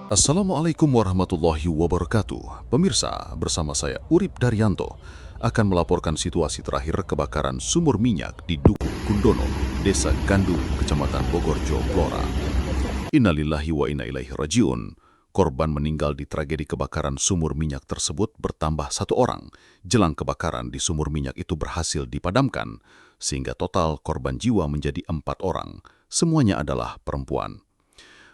Assalamualaikum warahmatullahi wabarakatuh. Pemirsa, bersama saya Urip Daryanto akan melaporkan situasi terakhir kebakaran sumur minyak di Dukuh Gundono, Desa Gandu, Kecamatan Bogorjo, Blora. Innalillahi wa inna ilaihi rajiun. Korban meninggal di tragedi kebakaran sumur minyak tersebut bertambah 1 orang. Jelang kebakaran di sumur minyak itu berhasil dipadamkan, sehingga total korban jiwa menjadi 4 orang. Semuanya adalah perempuan.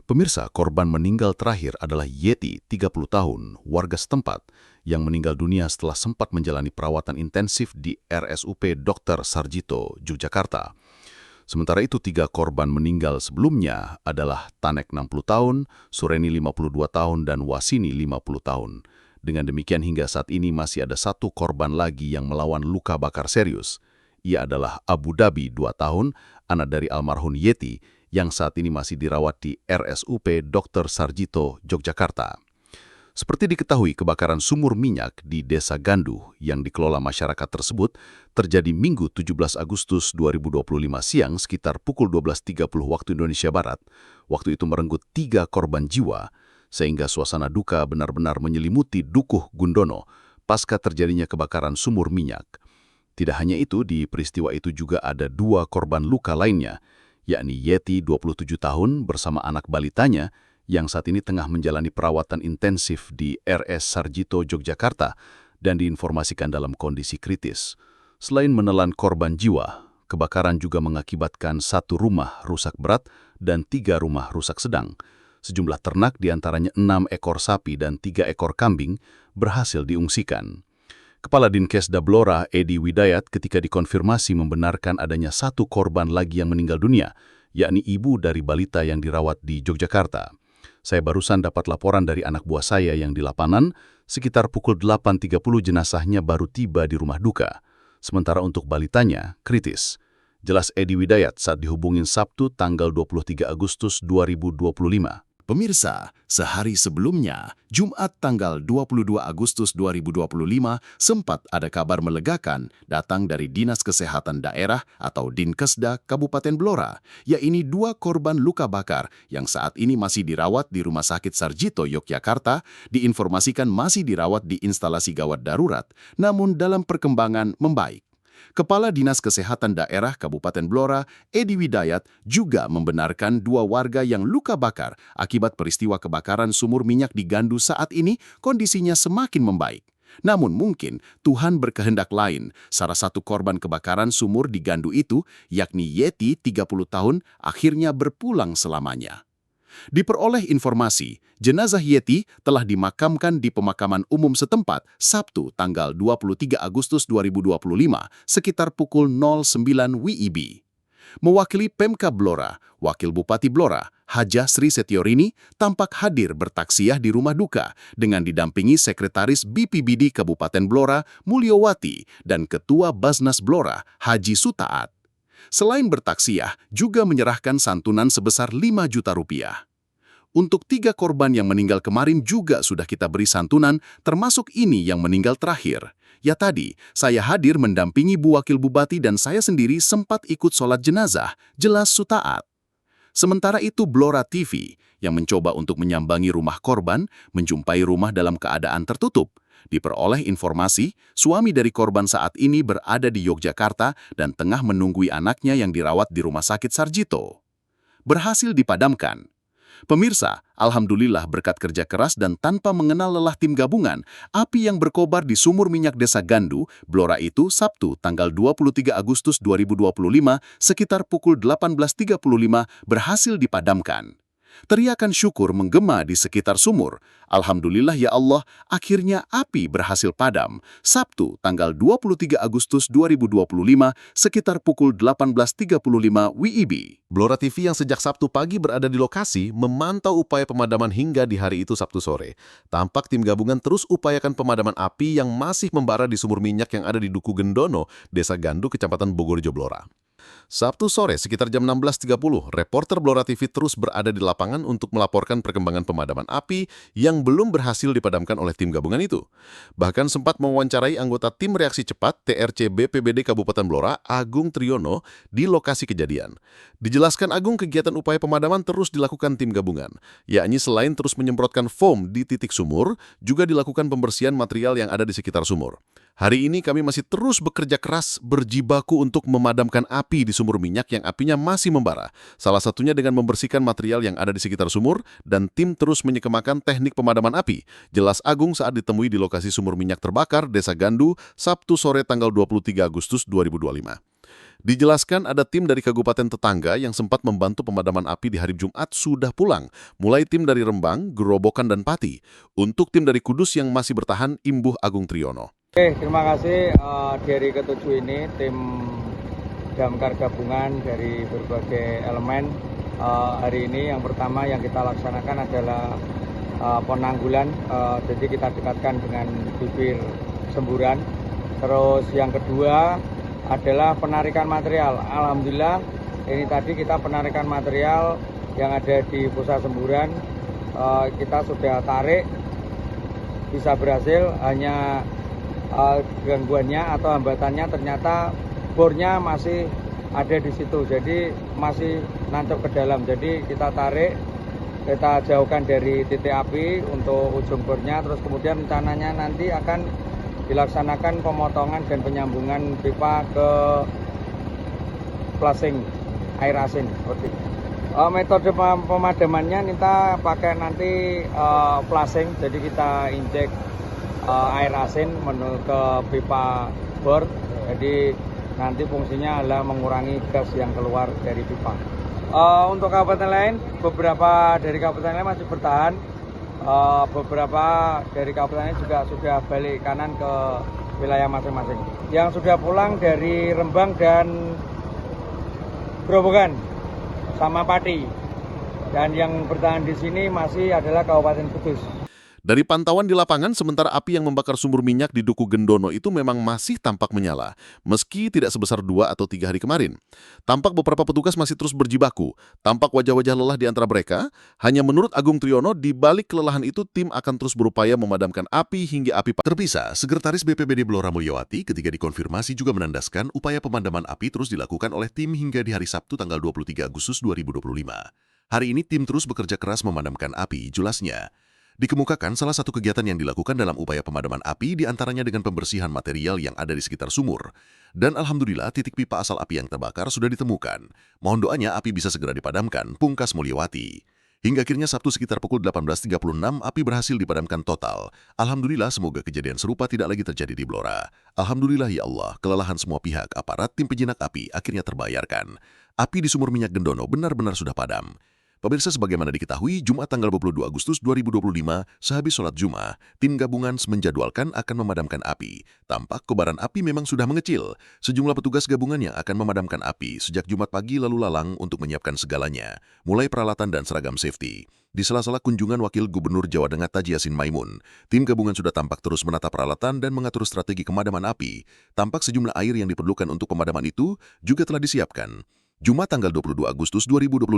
Pemirsa, korban meninggal terakhir adalah Yeti, 30 tahun, warga setempat, yang meninggal dunia setelah sempat menjalani perawatan intensif di RSUP Dr. Sarjito, Yogyakarta. Sementara itu, 3 korban meninggal sebelumnya adalah Tanek 60 tahun, Sureni 52 tahun, dan Wasini 50 tahun. Dengan demikian hingga saat ini masih ada 1 korban lagi yang melawan luka bakar serius. Ia adalah Abu Dhabi, 2 tahun, anak dari almarhum Yeti, yang saat ini masih dirawat di RSUP Dr. Sarjito, Yogyakarta. Seperti diketahui, kebakaran sumur minyak di Desa Gandu yang dikelola masyarakat tersebut terjadi Minggu 17 Agustus 2025 siang sekitar pukul 12.30 waktu Indonesia Barat. Waktu itu merenggut 3 korban jiwa, sehingga suasana duka benar-benar menyelimuti Dukuh Gundono pasca terjadinya kebakaran sumur minyak. Tidak hanya itu, di peristiwa itu juga ada 2 korban luka lainnya, yakni Yeti 27 tahun bersama anak balitanya yang saat ini tengah menjalani perawatan intensif di RS Sarjito, Yogyakarta dan diinformasikan dalam kondisi kritis. Selain menelan korban jiwa, kebakaran juga mengakibatkan 1 rumah rusak berat dan 3 rumah rusak sedang. Sejumlah ternak diantaranya 6 ekor sapi dan 3 ekor kambing berhasil diungsikan. Kepala Dinkesda Blora, Edi Widayat, ketika dikonfirmasi membenarkan adanya 1 korban lagi yang meninggal dunia, yakni ibu dari balita yang dirawat di Yogyakarta. Saya barusan dapat laporan dari anak buah saya yang di lapangan, sekitar pukul 8.30 jenazahnya baru tiba di rumah duka. Sementara untuk balitanya, kritis. Jelas Edi Widayat saat dihubungin Sabtu tanggal 23 Agustus 2025. Pemirsa, sehari sebelumnya, Jumat tanggal 22 Agustus 2025, sempat ada kabar melegakan datang dari Dinas Kesehatan Daerah atau Dinkesda Kabupaten Blora, yakni 2 korban luka bakar yang saat ini masih dirawat di Rumah Sakit Sarjito, Yogyakarta, diinformasikan masih dirawat di instalasi gawat darurat, namun dalam perkembangan membaik. Kepala Dinas Kesehatan Daerah Kabupaten Blora, Edi Widayat, juga membenarkan 2 warga yang luka bakar akibat peristiwa kebakaran sumur minyak di Gandu saat ini kondisinya semakin membaik. Namun mungkin Tuhan berkehendak lain. Salah 1 korban kebakaran sumur di Gandu itu, yakni Yeti 30 tahun, akhirnya berpulang selamanya. Diperoleh informasi, jenazah Yeti telah dimakamkan di pemakaman umum setempat Sabtu tanggal 23 Agustus 2025 sekitar pukul 09 WIB. Mewakili Pemka Blora, Wakil Bupati Blora, Hajah Sri Setiorini, tampak hadir bertaksiah di rumah duka dengan didampingi Sekretaris BPBD Kabupaten Blora, Mulyowati, dan Ketua Basnas Blora, Haji Sutaat. Selain bertaksiah, juga menyerahkan santunan sebesar 5 juta rupiah. Untuk 3 korban yang meninggal kemarin juga sudah kita beri santunan, termasuk ini yang meninggal terakhir. Ya tadi, saya hadir mendampingi Bu Wakil Bupati dan saya sendiri sempat ikut sholat jenazah, jelas Sutaat. Sementara itu Blora TV, yang mencoba untuk menyambangi rumah korban, menjumpai rumah dalam keadaan tertutup. Diperoleh informasi, suami dari korban saat ini berada di Yogyakarta dan tengah menunggui anaknya yang dirawat di Rumah Sakit Sarjito. Berhasil dipadamkan. Pemirsa, alhamdulillah berkat kerja keras dan tanpa mengenal lelah tim gabungan, api yang berkobar di sumur minyak Desa Gandu, Blora itu Sabtu tanggal 23 Agustus 2025 sekitar pukul 18.35 berhasil dipadamkan. Teriakan syukur menggema di sekitar sumur. Alhamdulillah ya Allah, akhirnya api berhasil padam. Sabtu, tanggal 23 Agustus 2025, sekitar pukul 18.35 WIB. Blora TV yang sejak Sabtu pagi berada di lokasi memantau upaya pemadaman hingga di hari itu Sabtu sore. Tampak tim gabungan terus upayakan pemadaman api yang masih membara di sumur minyak yang ada di Dukuh Gundono, Desa Gandu, Kecamatan Bogorjo, Blora. Sabtu sore sekitar jam 16.30, reporter Blora TV terus berada di lapangan untuk melaporkan perkembangan pemadaman api yang belum berhasil dipadamkan oleh tim gabungan itu. Bahkan sempat mewawancarai anggota tim reaksi cepat TRC BPBD Kabupaten Blora, Agung Triyono, di lokasi kejadian. Dijelaskan Agung, kegiatan upaya pemadaman terus dilakukan tim gabungan, yakni selain terus menyemprotkan foam di titik sumur, juga dilakukan pembersihan material yang ada di sekitar sumur. Hari ini kami masih terus bekerja keras berjibaku untuk memadamkan api di sumur minyak yang apinya masih membara. Salah satunya dengan membersihkan material yang ada di sekitar sumur dan tim terus menyekemakan teknik pemadaman api. Jelas Agung saat ditemui di lokasi sumur minyak terbakar Desa Gandu, Sabtu sore tanggal 23 Agustus 2025. Dijelaskan ada tim dari kabupaten tetangga yang sempat membantu pemadaman api di hari Jumat sudah pulang, mulai tim dari Rembang, Gerobokan, dan Pati. Untuk tim dari Kudus yang masih bertahan, imbuh Agung Triyono. Oke, terima kasih. Dari ketujuh ini tim damkar gabungan dari berbagai elemen. Hari ini yang pertama yang kita laksanakan adalah penanggulan, jadi kita dekatkan dengan bibir semburan. Terus yang kedua adalah penarikan material. Alhamdulillah ini tadi kita penarikan material yang ada di pusat semburan, kita sudah tarik, bisa berhasil. Hanya gangguannya atau hambatannya ternyata bornya masih ada di situ, jadi masih nancap ke dalam. Jadi kita tarik, kita jauhkan dari titik api untuk ujung bornya. Terus kemudian rencananya nanti akan dilaksanakan pemotongan dan penyambungan pipa ke flushing air asin. Metode pemadamannya kita pakai nanti flushing, jadi kita injek air asin menuju ke pipa bor. Jadi nanti fungsinya adalah mengurangi gas yang keluar dari pipa. Untuk kabupaten lain, beberapa dari kabupaten lain masih bertahan. Beberapa dari kabupaten lain juga sudah balik kanan ke wilayah masing-masing. Yang sudah pulang dari Rembang dan Gerobokan sama Pati. Dan yang bertahan di sini masih adalah Kabupaten Kudus. Dari pantauan di lapangan, sementara api yang membakar sumur minyak di Duku Gendono itu memang masih tampak menyala, meski tidak sebesar 2 atau 3 hari kemarin. Tampak beberapa petugas masih terus berjibaku, tampak wajah-wajah lelah di antara mereka. Hanya menurut Agung Triyono, di balik kelelahan itu tim akan terus berupaya memadamkan api hingga api Terpisah, Sekretaris BPBD Blora Mulyawati ketika dikonfirmasi juga menandaskan upaya pemadaman api terus dilakukan oleh tim hingga di hari Sabtu tanggal 23 Agustus 2025. Hari ini tim terus bekerja keras memadamkan api, jelasnya. Dikemukakan salah satu kegiatan yang dilakukan dalam upaya pemadaman api diantaranya dengan pembersihan material yang ada di sekitar sumur. Dan alhamdulillah titik pipa asal api yang terbakar sudah ditemukan. Mohon doanya api bisa segera dipadamkan, pungkas Mulyawati. Hingga akhirnya Sabtu sekitar pukul 18.36 api berhasil dipadamkan total. Alhamdulillah semoga kejadian serupa tidak lagi terjadi di Blora. Alhamdulillah ya Allah, kelelahan semua pihak, aparat, tim penjinak api akhirnya terbayarkan. Api di sumur minyak Gendono benar-benar sudah padam. Pemirsa, sebagaimana diketahui, Jumat tanggal 22 Agustus 2025, sehabis sholat Jumat, tim gabungan menjadwalkan akan memadamkan api. Tampak kobaran api memang sudah mengecil. Sejumlah petugas gabungan yang akan memadamkan api sejak Jumat pagi lalu lalang untuk menyiapkan segalanya, mulai peralatan dan seragam safety. Di sela-sela kunjungan Wakil Gubernur Jawa Tengah Taji Yassin Maimun, tim gabungan sudah tampak terus menata peralatan dan mengatur strategi pemadaman api. Tampak sejumlah air yang diperlukan untuk pemadaman itu juga telah disiapkan. Jumat tanggal 22 Agustus 2025,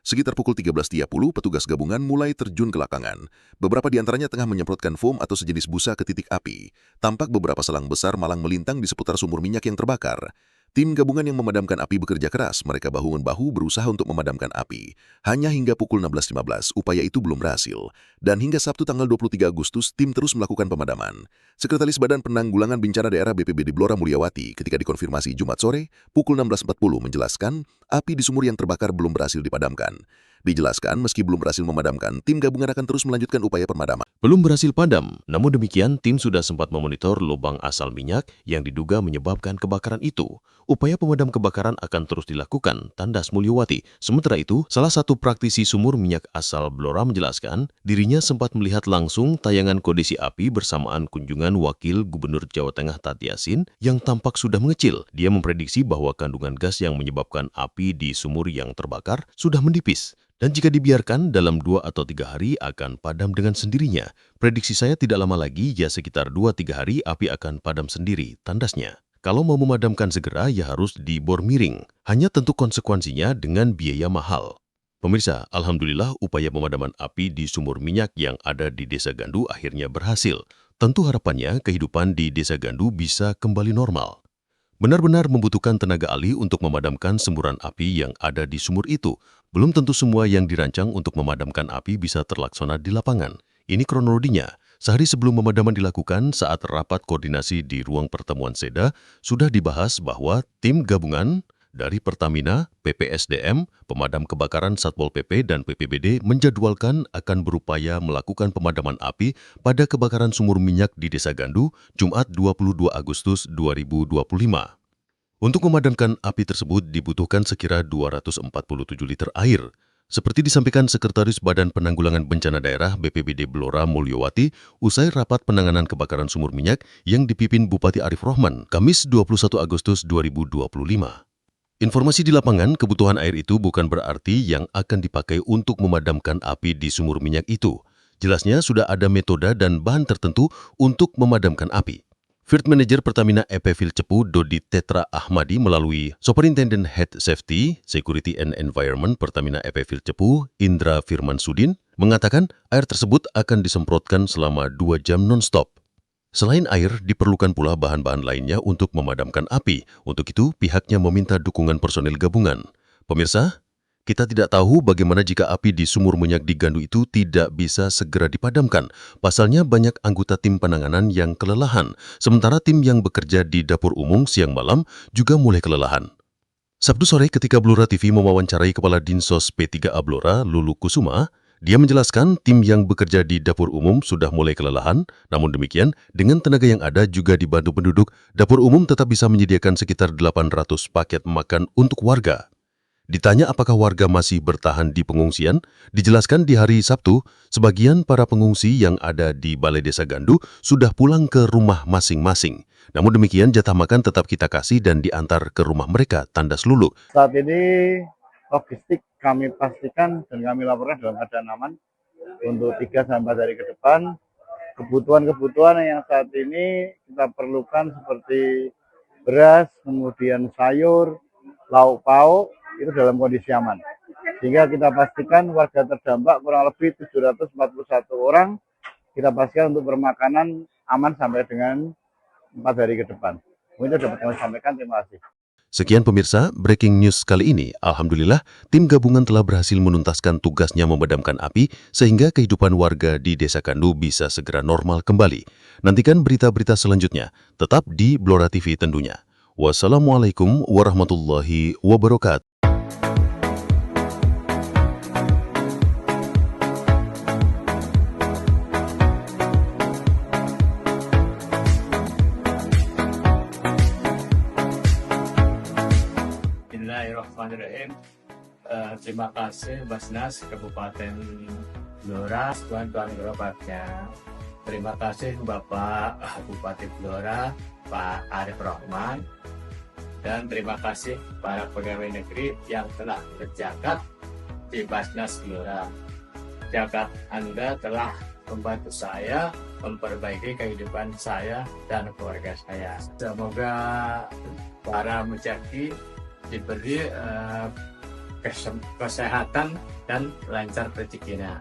sekitar pukul 13.30 petugas gabungan mulai terjun ke lapangan. Beberapa di antaranya tengah menyemprotkan foam atau sejenis busa ke titik api. Tampak beberapa selang besar malang melintang di seputar sumur minyak yang terbakar. Tim gabungan yang memadamkan api bekerja keras, mereka bahu-membahu berusaha untuk memadamkan api. Hanya hingga pukul 16.15, upaya itu belum berhasil. Dan hingga Sabtu tanggal 23 Agustus, tim terus melakukan pemadaman. Sekretaris Badan Penanggulangan Bencana Daerah BPBD Blora Mulyawati ketika dikonfirmasi Jumat sore, pukul 16.40 menjelaskan, api di sumur yang terbakar belum berhasil dipadamkan. Dijelaskan, meski belum berhasil memadamkan, tim gabungan akan terus melanjutkan upaya pemadaman. Belum berhasil padam, namun demikian tim sudah sempat memonitor lubang asal minyak yang diduga menyebabkan kebakaran itu. Upaya pemadam kebakaran akan terus dilakukan, tandas Mulyawati. Sementara itu, salah satu praktisi sumur minyak asal Blora menjelaskan, dirinya sempat melihat langsung tayangan kondisi api bersamaan kunjungan Wakil Gubernur Jawa Tengah Taji Yassin yang tampak sudah mengecil. Dia memprediksi bahwa kandungan gas yang menyebabkan api di sumur yang terbakar sudah menipis. Dan jika dibiarkan, dalam 2 atau 3 hari akan padam dengan sendirinya. Prediksi saya tidak lama lagi, ya sekitar 2-3 hari api akan padam sendiri, tandasnya. Kalau mau memadamkan segera, ya harus dibor miring. Hanya tentu konsekuensinya dengan biaya mahal. Pemirsa, alhamdulillah upaya pemadaman api di sumur minyak yang ada di Desa Gandu akhirnya berhasil. Tentu harapannya kehidupan di Desa Gandu bisa kembali normal. Benar-benar membutuhkan tenaga ahli untuk memadamkan semburan api yang ada di sumur itu. Belum tentu semua yang dirancang untuk memadamkan api bisa terlaksana di lapangan. Ini kronologinya. Sehari sebelum pemadaman dilakukan saat rapat koordinasi di ruang pertemuan SEDA, sudah dibahas bahwa tim gabungan dari Pertamina, PPSDM, Pemadam Kebakaran Satpol PP, dan PPBD menjadwalkan akan berupaya melakukan pemadaman api pada kebakaran sumur minyak di Desa Gandu, Jumat 22 Agustus 2025. Untuk memadamkan api tersebut dibutuhkan sekira 247 liter air. Seperti disampaikan Sekretaris Badan Penanggulangan Bencana Daerah BPBD Blora Mulyowati usai rapat penanganan kebakaran sumur minyak yang dipimpin Bupati Arif Rohman, Kamis 21 Agustus 2025. Informasi di lapangan, kebutuhan air itu bukan berarti yang akan dipakai untuk memadamkan api di sumur minyak itu. Jelasnya sudah ada metode dan bahan tertentu untuk memadamkan api. Field Manager Pertamina EP Cepu Dodi Tetra Ahmadi melalui Superintendent Head Safety, Security and Environment Pertamina EP Cepu Indra Firman Sudin mengatakan air tersebut akan disemprotkan selama 2 jam non-stop. Selain air, diperlukan pula bahan-bahan lainnya untuk memadamkan api. Untuk itu, pihaknya meminta dukungan personil gabungan. Pemirsa, kita tidak tahu bagaimana jika api di sumur minyak di Gandu itu tidak bisa segera dipadamkan. Pasalnya banyak anggota tim penanganan yang kelelahan, sementara tim yang bekerja di dapur umum siang malam juga mulai kelelahan. Sabtu sore ketika Blora TV mewawancarai Kepala Dinsos P3A Blora, Lulu Kusuma, dia menjelaskan tim yang bekerja di dapur umum sudah mulai kelelahan, namun demikian, dengan tenaga yang ada juga dibantu penduduk, dapur umum tetap bisa menyediakan sekitar 800 paket makan untuk warga. Ditanya apakah warga masih bertahan di pengungsian, dijelaskan di hari Sabtu, sebagian para pengungsi yang ada di Balai Desa Gandu sudah pulang ke rumah masing-masing. Namun demikian, jatah makan tetap kita kasih dan diantar ke rumah mereka, tandas Lulu. Saat ini logistik kami pastikan dan kami laporkan dalam keadaan aman untuk 3-4 hari ke depan. Kebutuhan-kebutuhan yang saat ini kita perlukan seperti beras, kemudian sayur, lauk pauk, itu dalam kondisi aman. Sehingga kita pastikan warga terdampak kurang lebih 741 orang, kita pastikan untuk bermakanan aman sampai dengan 4 hari ke depan. Mungkin itu dapat kami sampaikan, terima kasih. Sekian pemirsa, breaking news kali ini. Alhamdulillah, tim gabungan telah berhasil menuntaskan tugasnya memadamkan api sehingga kehidupan warga di Desa Gandu bisa segera normal kembali. Nantikan berita-berita selanjutnya, tetap di Blora TV tentunya. Wassalamualaikum warahmatullahi wabarakatuh. Bismillahirrahmanirrahim. Terima kasih Basnas Kabupaten Blora, tuan-tuan gerobaknya. Terima kasih Bapak Bupati Blora, Pak Arif Rohman. Dan terima kasih para pegawai negeri yang telah berjagat di Basnas Blora. Jagat Anda telah membantu saya memperbaiki kehidupan saya dan keluarga saya. Semoga para mujaki diberi kesehatan dan lancar rezekinya.